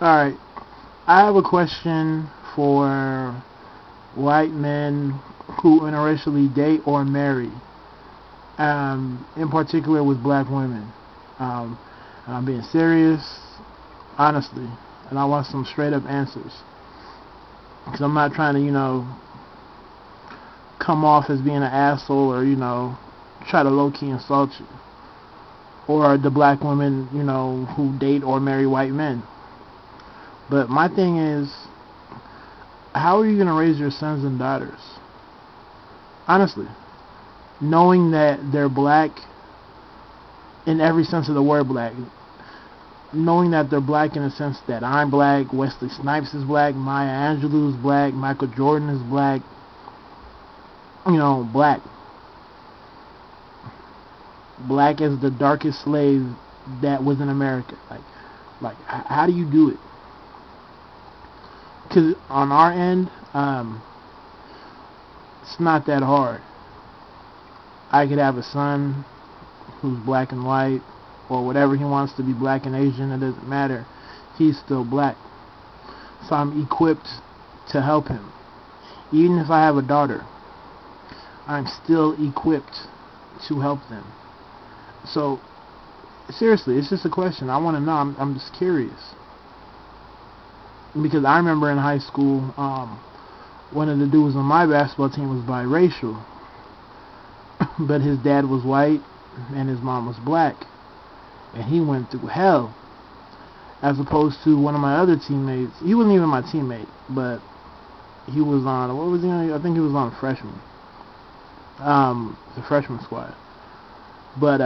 Alright, I have a question for white men who interracially date or marry, in particular with black women. Um, and I'm being serious, honestly, and I want some straight up answers. Because I'm not trying to, come off as being an asshole or, try to low-key insult you. Or the black women, who date or marry white men. But my thing is, how are you going to raise your sons and daughters? Honestly. Knowing that they're black in every sense of the word black. Knowing that they're black in the sense that I'm black, Wesley Snipes is black, Maya Angelou is black, Michael Jordan is black. Black. Black as the darkest slave that was in America. How do you do it? Because on our end, it's not that hard. I could have a son who's black and white, or whatever he wants to be, black and Asian, it doesn't matter. He's still black. So I'm equipped to help him. Even if I have a daughter, I'm still equipped to help them. So, seriously, it's just a question. I want to know. I'm just curious. Because I remember in high school, one of the dudes on my basketball team was biracial. But his dad was white and his mom was black. And he went through hell. As opposed to one of my other teammates. He wasn't even my teammate, but he was on, what was he on? I think he was on freshman. The freshman squad. But,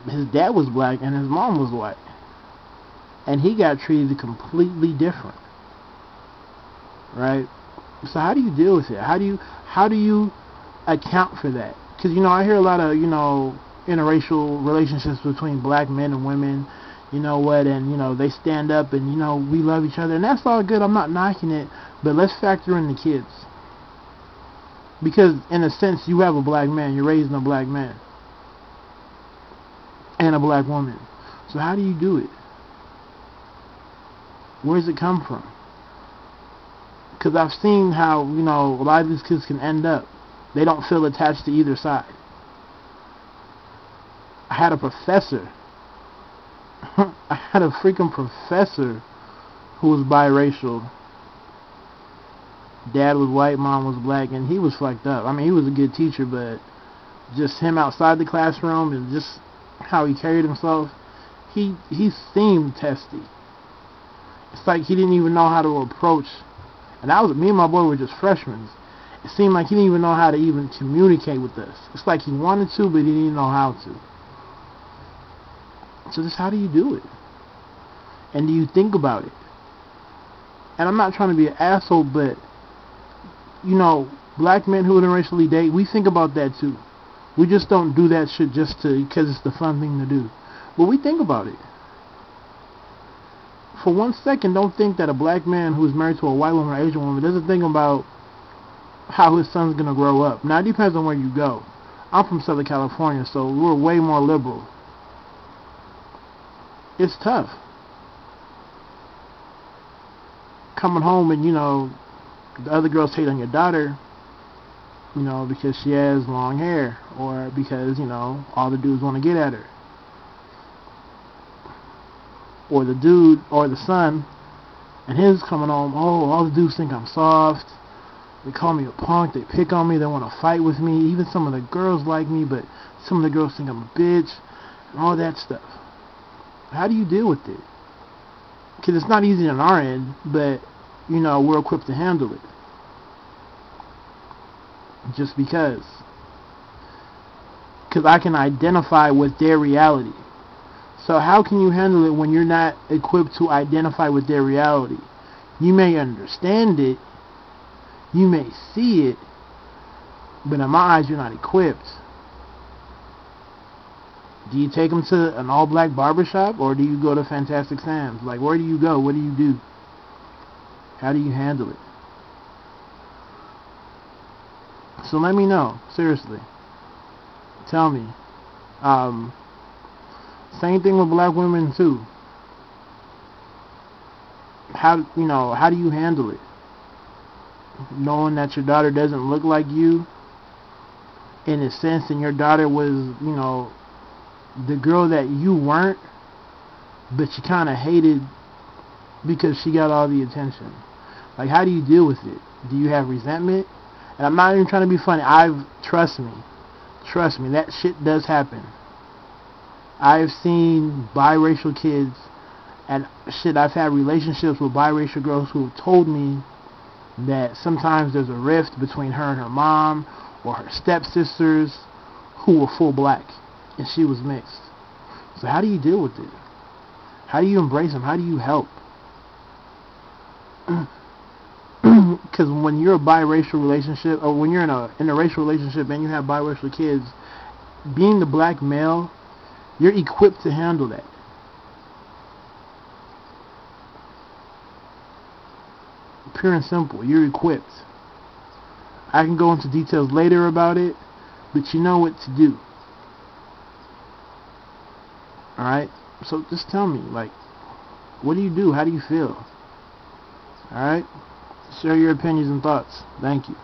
his dad was black and his mom was white. And he got treated completely different. Right? So how do you deal with it? How do you account for that? Because, I hear a lot of, interracial relationships between black men and women. And, they stand up and, we love each other. And that's all good. I'm not knocking it. But let's factor in the kids. Because, in a sense, you have a black man. You're raising a black man. And a black woman. So how do you do it? Where does it come from? Because I've seen how, a lot of these kids can end up. They don't feel attached to either side. I had a professor. I had a freaking professor who was biracial. Dad was white, mom was black, and he was fucked up. I mean, he was a good teacher, but just him outside the classroom and just how he carried himself, he seemed testy. It's like he didn't even know how to approach. And me and my boy were just freshmen. It seemed like he didn't even know how to even communicate with us. It's like he wanted to, but he didn't know how to. So just how do you do it? And do you think about it? And I'm not trying to be an asshole, but, black men who interracially date, we think about that too. We just don't do that shit just because it's the fun thing to do. But we think about it. For 1 second, don't think that a black man who's married to a white woman or Asian woman doesn't think about how his son's going to grow up. Now, it depends on where you go. I'm from Southern California, so we're way more liberal. It's tough. Coming home and, the other girls hate on your daughter, because she has long hair, or because, all the dudes want to get at her. Or the dude, or the son, and his coming home, all the dudes think I'm soft, they call me a punk, they pick on me, they want to fight with me, even some of the girls like me, but some of the girls think I'm a bitch, and all that stuff. How do you deal with it? Because it's not easy on our end, but, we're equipped to handle it. Just because. Because I can identify with their reality. So how can you handle it when you're not equipped to identify with their reality? You may understand it, you may see it, but in my eyes you're not equipped. Do you take them to an all-black barbershop, or do you go to Fantastic Sam's? Where do you go? What do you do? How do you handle it? So let me know, seriously. Tell me. Same thing with black women too. how do you handle it? Knowing that your daughter doesn't look like you, in a sense, and your daughter was, the girl that you weren't, but you kind of hated because she got all the attention. Like, how do you deal with it? Do you have resentment? And I'm not even trying to be funny. Trust me, that shit does happen. I've seen biracial kids, and shit, I've had relationships with biracial girls who have told me that sometimes there's a rift between her and her mom, or her stepsisters, who were full black, and she was mixed. So how do you deal with it? How do you embrace them? How do you help? Because when you're a biracial relationship, or when you're in a racial relationship and you have biracial kids, being the black male, you're equipped to handle that. Pure and simple, you're equipped. I can go into details later about it, but you know what to do. Alright? So just tell me, like, what do you do? How do you feel? Alright? Share your opinions and thoughts. Thank you.